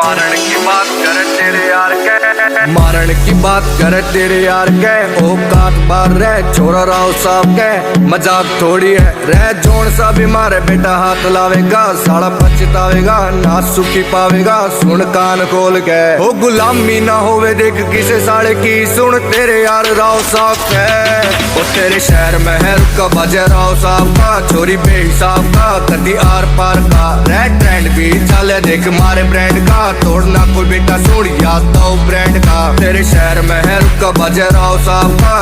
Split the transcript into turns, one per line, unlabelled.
मारण की बात करे तेरे यार के,
मारण की बात करे तेरे यार के, औकात बार रह छोरा राव साहब के, मजाक थोड़ी है रह जोन सा भी मारे बेटा हाथ लावेगा, साला पछतावेगा ना सुखी पावेगा, सुन कान खोल के ओ गुलामी ना होवे देख किसे साले की, सुन तेरे यार राव साहब के। ओ तेरे शहर महल का बजे राव साहब का, छोरी बेहिसाब का कदी आर पार का, रेड ट्रेंड भी चले देख मारे ब्रांड का, तोड़ना कोई बेटा सुन याद तो ब्रांड का, तेरे शहर महल का बजे राव साहब का।